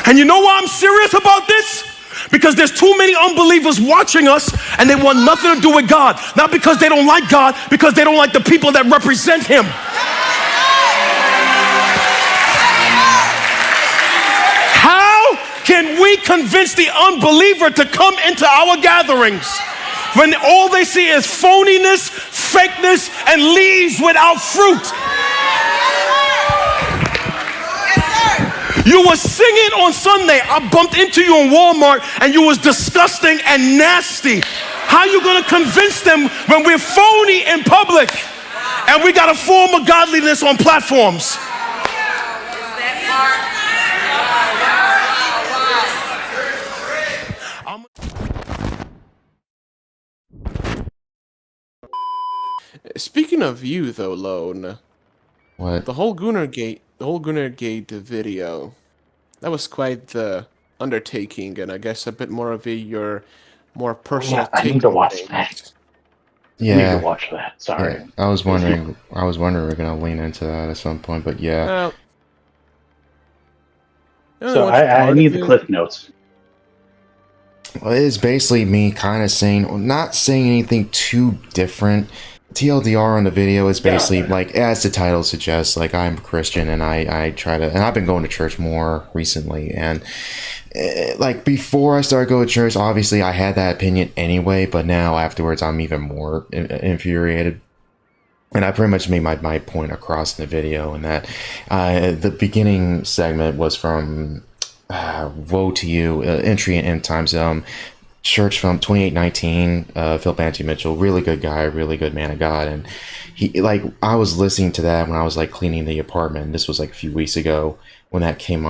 And you know why I'm serious about this? Because there's too many unbelievers watching us and they want nothing to do with God. Not because they don't like God, because they don't like the people that represent him. How can we convince the unbeliever to come into our gatherings when all they see is phoniness, fakeness, and leaves without fruit? You were singing on Sunday. I bumped into you in Walmart and you was disgusting and nasty. How you gonna convince them when we're phony in public and we got a form of godliness on platforms? Speaking of you, though, Lone, What? the whole GoonerGate video, that was quite the undertaking, and I guess a bit more of your more personal I take need to on watch things. that. Yeah. I need to watch that. Sorry. Yeah, I was wondering we're gonna lean into that at some point, but yeah. So I need the cliff notes. Well, it's basically me kind of saying, not saying anything too different. TLDR on the video is basically like, as the title suggests, like I'm a Christian and I try to, and I've been going to church more recently, and like before I started going to church, obviously I had that opinion anyway, but now afterwards I'm even more infuriated. And I pretty much made my point across in the video, and that the beginning segment was from Woe to You, Entry in End Times, church from 2819, Phil Banty Mitchell, really good guy, really good man of God. And he, like, I was listening to that when I was like cleaning the apartment. This was like a few weeks ago when that came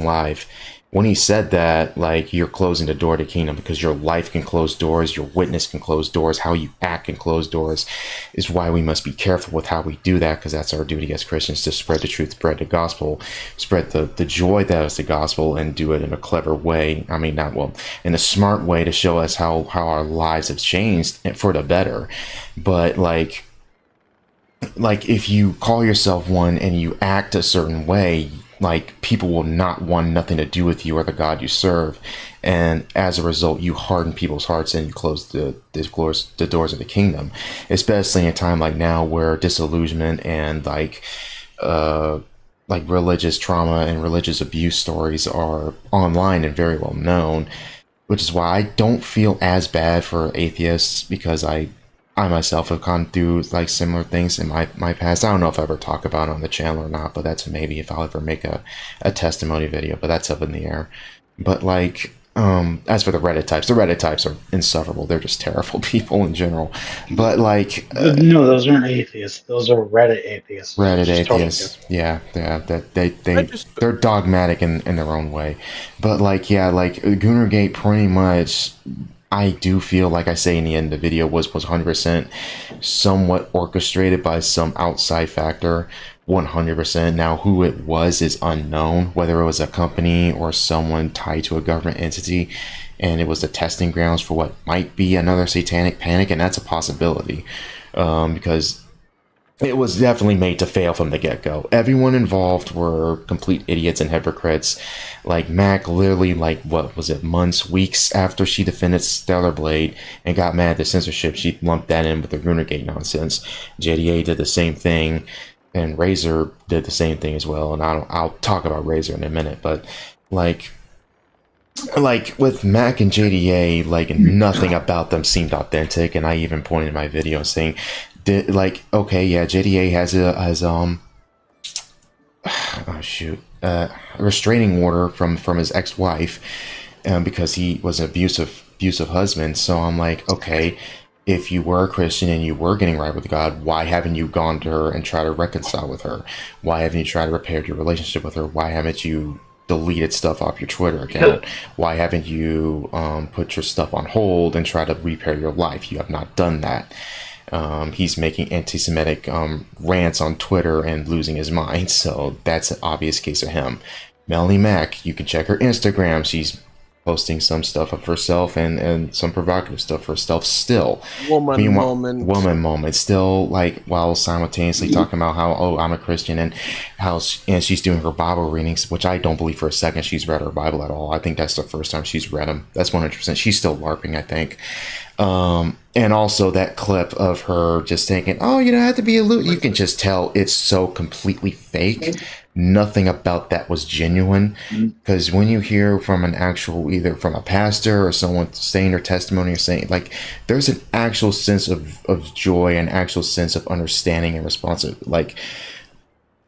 live. When he said that, like, you're closing the door to kingdom because your life can close doors, your witness can close doors, how you act can close doors, is why we must be careful with how we do that, because that's our duty as Christians, to spread the truth, spread the gospel, spread the joy that is the gospel, and do it in a clever way. I mean, not well, in a smart way, to show us how our lives have changed for the better. But like if you call yourself one and you act a certain way, like, people will not want nothing to do with you or the God you serve, and as a result you harden people's hearts and you close the doors of the kingdom, especially in a time like now where disillusionment and like religious trauma and religious abuse stories are online and very well known, which is why I don't feel as bad for atheists, because I myself have gone through like similar things in my past. I don't know if I ever talk about it on the channel or not, but that's maybe if I'll ever make a testimony video, but that's up in the air. But like, as for the Reddit types are insufferable. They're just terrible people in general. But like, no, those aren't atheists. Those are Reddit atheists. Reddit atheists, totally they're dogmatic in their own way. But like, yeah, like GoonerGate pretty much, I do feel, like I say in the end of the video, was 100% somewhat orchestrated by some outside factor. 100%. Now, who it was is unknown, whether it was a company or someone tied to a government entity, and it was the testing grounds for what might be another satanic panic, and that's a possibility, because it was definitely made to fail from the get-go. Everyone involved were complete idiots and hypocrites. Like, Mac literally, like, what was it, months, weeks after she defended Stellar Blade and got mad at the censorship, she lumped that in with the GoonerGate nonsense. JDA did the same thing, and Razor did the same thing as well, and I'll talk about Razor in a minute, but, like with Mac and JDA, like, nothing about them seemed authentic, and I even pointed in my video saying, okay, yeah, JDA has a restraining order from his ex-wife, because he was an abusive husband. So I'm like, okay, if you were a Christian and you were getting right with God, why haven't you gone to her and tried to reconcile with her? Why haven't you tried to repair your relationship with her? Why haven't you deleted stuff off your Twitter account? Why haven't you put your stuff on hold and try to repair your life? You have not done that. He's making anti-Semitic rants on Twitter and losing his mind, so that's an obvious case of him. Melanie Mack, you can check her Instagram. She's posting some stuff of herself and some provocative stuff for herself still. Woman Moment still, like, while simultaneously talking about how, oh, I'm a Christian, and how and she's doing her Bible readings, which I don't believe for a second she's read her Bible at all. I think that's the first time she's read them. That's 100%. She's still LARPing, I think. And also that clip of her just thinking, oh, you don't have to be a loot. You can just tell it's so completely fake. Nothing about that was genuine. Because when you hear from an actual, either from a pastor or someone saying their testimony or saying, like, there's an actual sense of joy and actual sense of understanding and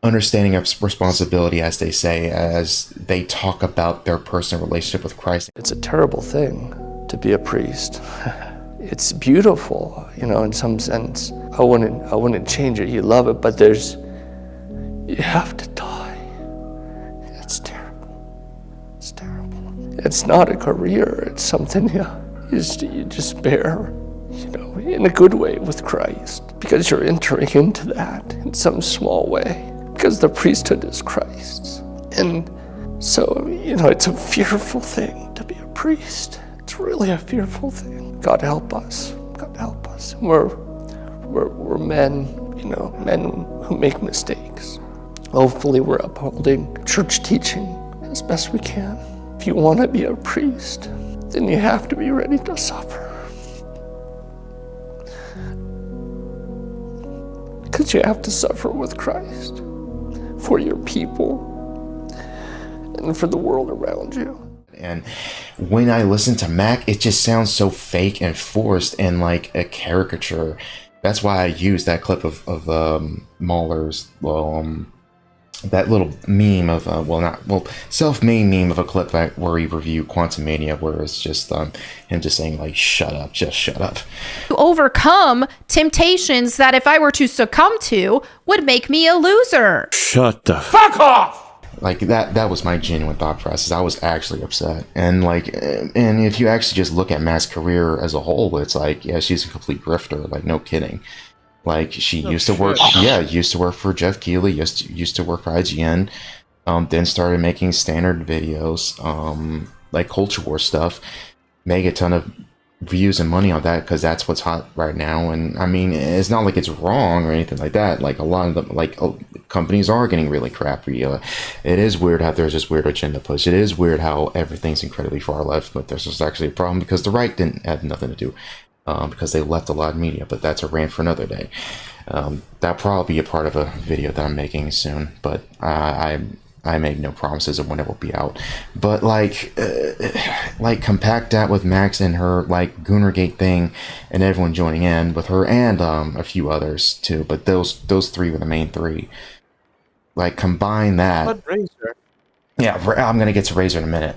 understanding of responsibility, as they say, as they talk about their personal relationship with Christ. It's a terrible thing to be a priest. It's beautiful, you know, in some sense. I wouldn't change it. You love it, but you have to die. It's terrible. It's terrible. It's not a career. It's something you just bear, you know, in a good way with Christ, because you're entering into that in some small way, because the priesthood is Christ's. And so, you know, it's a fearful thing to be a priest. It's really a fearful thing. God help us. God help us. We're men, you know, men who make mistakes. Hopefully we're upholding church teaching as best we can. If you want to be a priest, then you have to be ready to suffer. Because you have to suffer with Christ for your people and for the world around you. And when I listen to Mac, it just sounds so fake and forced and like a caricature. That's why I use that clip of Mahler's, that little meme of, self-made meme of a clip where he reviewed Quantum Mania, where it's just him just saying, like, shut up, just shut up. To overcome temptations that if I were to succumb to would make me a loser. Shut the fuck off! Like, that was my genuine thought process. I was actually upset. And if you actually just look at Mac's career as a whole, it's like, yeah, she's a complete grifter, like, no kidding. Like, she used to work for Jeff Keighley, used to work for IGN, then started making standard videos, like Culture War stuff, make a ton of views and money on that because that's what's hot right now. And I mean, it's not like it's wrong or anything like that. Like, a lot of them, like, companies are getting really crappy. It is weird how there's this weird agenda push. It is weird how everything's incredibly far left, but there's just actually a problem because the right didn't have nothing to do, because they left a lot of media. But that's a rant for another day. That'll probably be a part of a video that I'm making soon, but I make no promises of when it will be out. But like compact that with Max and her, like, GoonerGate thing, and everyone joining in with her, and a few others too. But those three were the main three. Like, combine that. But Razor. Yeah, I'm gonna get to Razor in a minute.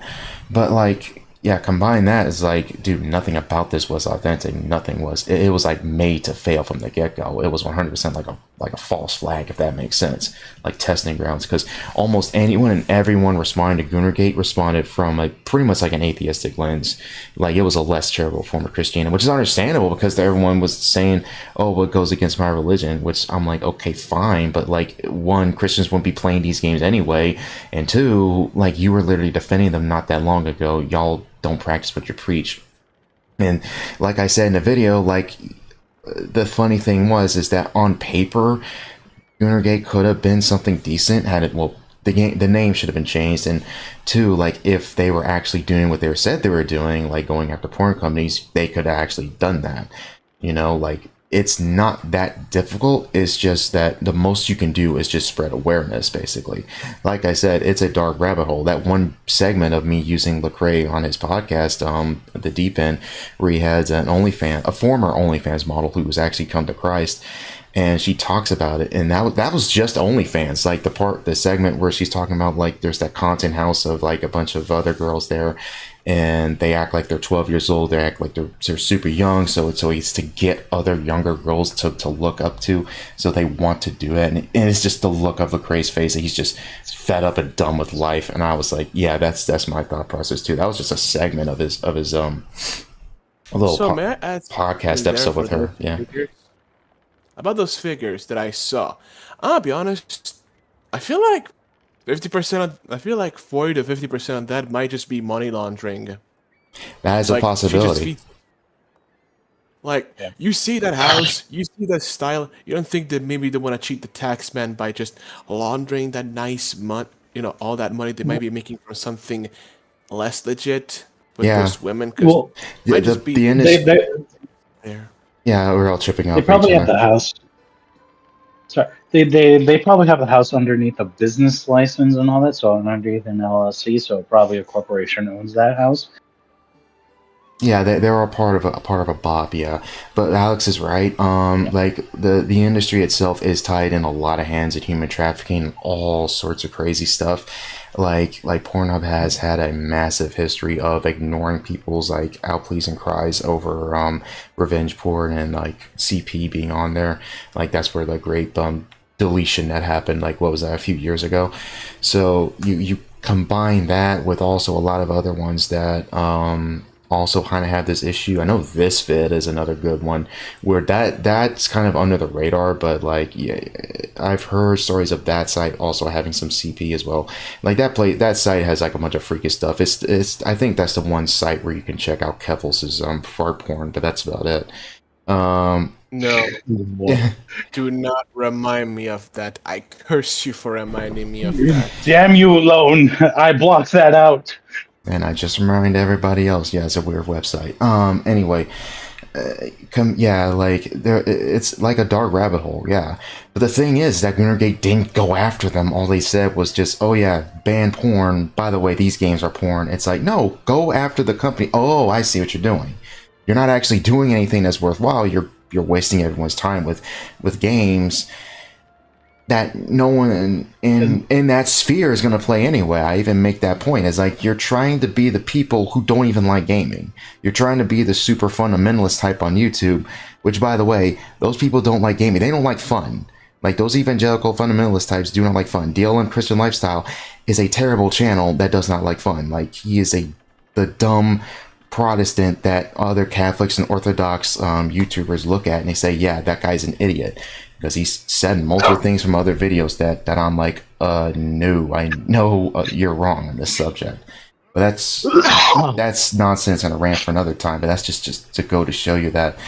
But like, yeah, combine that is like, dude, nothing about this was authentic. Nothing was. It was like made to fail from the get-go. It was 100% like a false flag, if that makes sense. Like testing grounds, because almost anyone and everyone responding to GoonerGate responded from pretty much like an atheistic lens. Like, it was a less charitable form of Christianity, which is understandable because everyone was saying, oh, well, it goes against my religion, which I'm like, okay, fine, but like, one, Christians wouldn't be playing these games anyway, and two, like, you were literally defending them not that long ago. Y'all don't practice what you preach. And like I said in the video, like, the funny thing is that on paper, GoonerGate could have been something decent had it, well, the name should have been changed, and two, like, if they were actually doing what they said they were doing, like going after porn companies, they could have actually done that. You know, like, it's not that difficult. It's just that the most you can do is just spread awareness, basically. Like I said, it's a dark rabbit hole. That one segment of me using Lecrae on his podcast, The Deep End, where he has a former OnlyFans model who was actually come to Christ, and she talks about it, and that was just OnlyFans. Like, the segment where she's talking about, like, there's that content house of like a bunch of other girls there, and they act like they're 12 years old. They act like they're super young. So it's to get other younger girls to look up to. So they want to do it. And it's just the look of Lecrae's face that he's just fed up and done with life. And I was like, yeah, that's my thought process too. That was just a segment of his little podcast episode with her. Yeah. About those figures that I saw, I'll be honest, I feel like 50%. I feel like 40 to 50% of that might just be money laundering That is a Like, she just possibility. feeds. Like, you see that house, you see that style. You don't think that maybe they want to cheat the tax man by just laundering that nice money, all that money they might be making from something less legit with Yeah, those women, because Well, the might the, just be the they industry. they, there. Yeah, we're all chipping they out for each probably have other. the house. Sorry, they probably have the house underneath a business license and all that, so underneath an LLC. So probably a corporation owns that house. Yeah, they're all part of a BOP, yeah. But Alex is right. Like the industry itself is tied in a lot of hands in human trafficking and all sorts of crazy stuff. Like Pornhub has had a massive history of ignoring people's like out pleas and cries over revenge porn and like CP being on there. Like that's where the great deletion that happened. Like what was that, a few years ago? So you combine that with also a lot of other ones that also kind of have this issue. I know this vid is another good one where that's kind of under the radar, but like yeah, I've heard stories of that site also having some CP as well. Like that site has like a bunch of freaky stuff. It's I think that's the one site where you can check out Kevels's fart porn, but that's about it. No, Yeah. do not remind me of that. I curse you for reminding me of that. Damn you, Alone! I blocked that out. And I just remind everybody else, yeah, it's a weird website. Anyway, like there, it's like a dark rabbit hole, yeah. But the thing is that GoonerGate didn't go after them. All they said was just, oh yeah, ban porn. By the way, these games are porn. It's like, no, go after the company. Oh, I see what you're doing. You're not actually doing anything that's worthwhile. You're wasting everyone's time with games that no one in that sphere is going to play anyway. I even make that point. It's like you're trying to be the people who don't even like gaming. You're trying to be the super fundamentalist type on YouTube, which, by the way, those people don't like gaming. They don't like fun. Like those evangelical fundamentalist types do not like fun. DLM Christian Lifestyle is a terrible channel that does not like fun. Like he is the dumb Protestant that other Catholics and Orthodox YouTubers look at and they say, yeah, that guy's an idiot. Because he's said multiple things from other videos that I'm like, no, I know you're wrong on this subject. But that's nonsense and a rant for another time. But that's just to go to show you that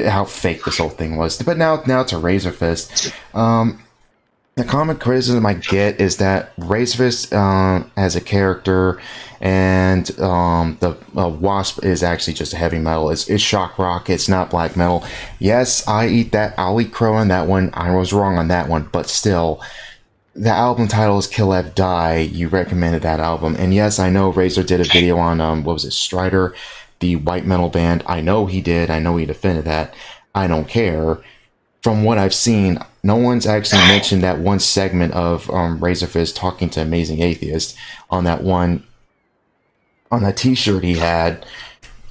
how fake this whole thing was. But now to Razor Fist. The common criticism I get is that Razor Fist as a character and the Wasp is actually just a heavy metal. It's shock rock. It's not black metal. Yes, I eat that. I'll eat crow on that one. I was wrong on that one, but still, the album title is Kill F Die. You recommended that album, and yes, I know Razor did a video on what was it, Strider, the white metal band. I know he did. I know he defended that. I don't care. From what I've seen, no one's actually mentioned that one segment of Razor Fist talking to Amazing Atheist on that t-shirt he had,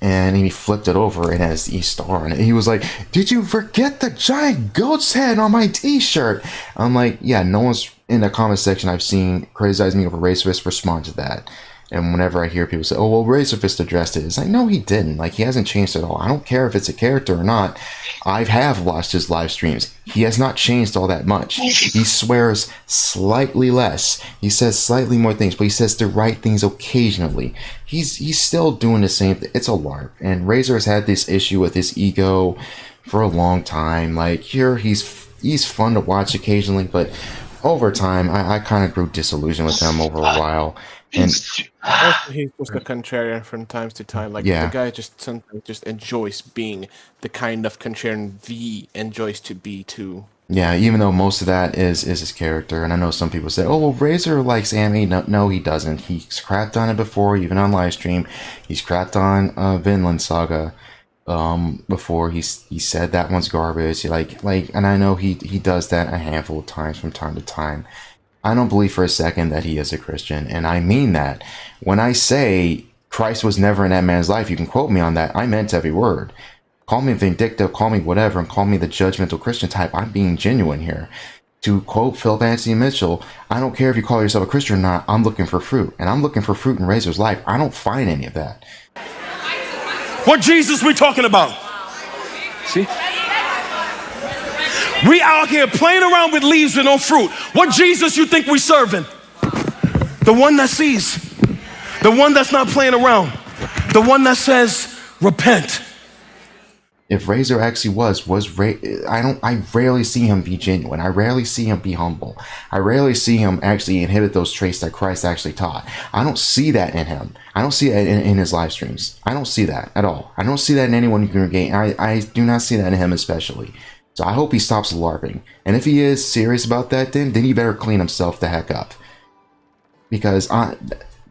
and he flipped it over and it has the star on it. He was like, did you forget the giant goat's head on my t-shirt? I'm like, yeah, no one's in the comment section I've seen criticize me over Razor Fist respond to that. And whenever I hear people say, oh, well, Razor Fist addressed it, it's like, no, he didn't. Like, he hasn't changed at all. I don't care if it's a character or not. I have watched his live streams. He has not changed all that much. He swears slightly less. He says slightly more things, but he says the right things occasionally. He's still doing the same thing. It's a LARP. And Razor has had this issue with his ego for a long time. Like, here, he's fun to watch occasionally, but over time, I kind of grew disillusioned with him over a while. And also, he's just a contrarian from time to time. Like the guy just sometimes just enjoys being the kind of contrarian V enjoys to be too. Yeah, even though most of that is his character, and I know some people say, "Oh, well, Razor likes anime." No, he doesn't. He's crapped on it before, even on live stream. He's crapped on Vinland Saga before. He said that one's garbage. And I know he does that a handful of times from time to time. I don't believe for a second that he is a Christian, and I mean that. When I say Christ was never in that man's life, you can quote me on that. I meant every word. Call me vindictive, call me whatever, and call me the judgmental Christian type. I'm being genuine here. To quote Philip Anthony Mitchell, I don't care if you call yourself a Christian or not, I'm looking for fruit. And I'm looking for fruit in Razor's life. I don't find any of that. What Jesus we talking about? See? We out here playing around with leaves with no fruit. What Jesus you think we serving? The one that sees. The one that's not playing around. The one that says, repent. If Razor actually I rarely see him be genuine. I rarely see him be humble. I rarely see him actually inhibit those traits that Christ actually taught. I don't see that in him. I don't see that in his live streams. I don't see that at all. I don't see that in anyone in GoonerGate. I do not see that in him especially. So I hope he stops LARPing. And if he is serious about that, then he better clean himself the heck up. Because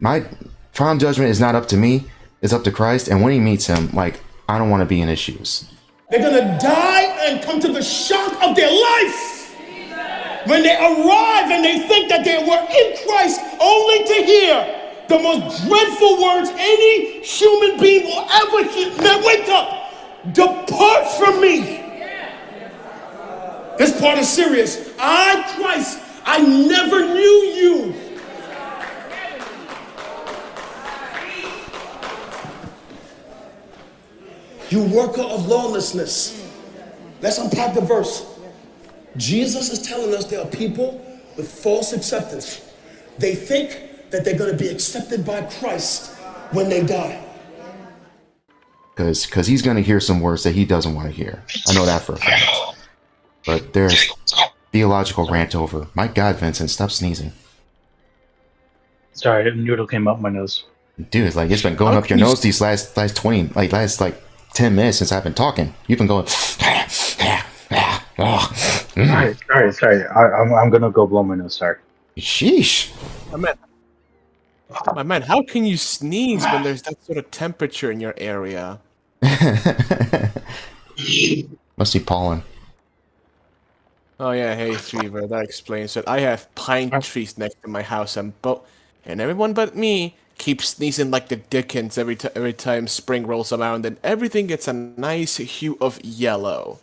my final judgment is not up to me. It's up to Christ. And when he meets him, like, I don't want to be in his shoes. They're gonna die and come to the shock of their life when they arrive and they think that they were in Christ, only to hear the most dreadful words any human being will ever hear. Now wake up! Depart from me! This part is serious. Christ, I never knew you. You worker of lawlessness. Let's unpack the verse. Jesus is telling us there are people with false acceptance. They think that they're going to be accepted by Christ when they die. Because he's going to hear some words that he doesn't want to hear. I know that for a fact. But there's theological rant over. My God, Vincent, stop sneezing. Sorry, a noodle came up my nose. Dude, it's like it's been going up your nose these last 10 minutes since I've been talking. You've been going. Sorry. I'm gonna go blow my nose. Sorry. Sheesh. My man, how can you sneeze when there's that sort of temperature in your area? Must be pollen. Oh yeah, hey Trevor, that explains it. I have pine trees next to my house, and everyone but me keeps sneezing like the Dickens every time spring rolls around, and everything gets a nice hue of yellow.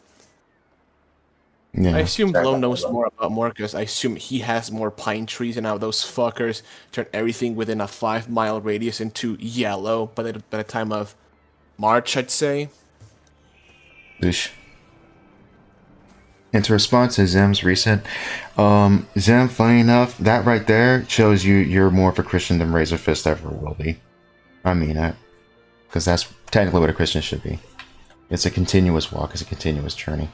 Yeah. I assume Blow knows more because I assume he has more pine trees, and now those fuckers turn everything within a 5-mile radius into yellow by the time of March, I'd say. Oosh. And to respond to Zem's recent, Zem, funny enough, that right there shows you're more of a Christian than Razor Fist ever will be. I mean that. Because that's technically what a Christian should be. It's a continuous walk, it's a continuous journey.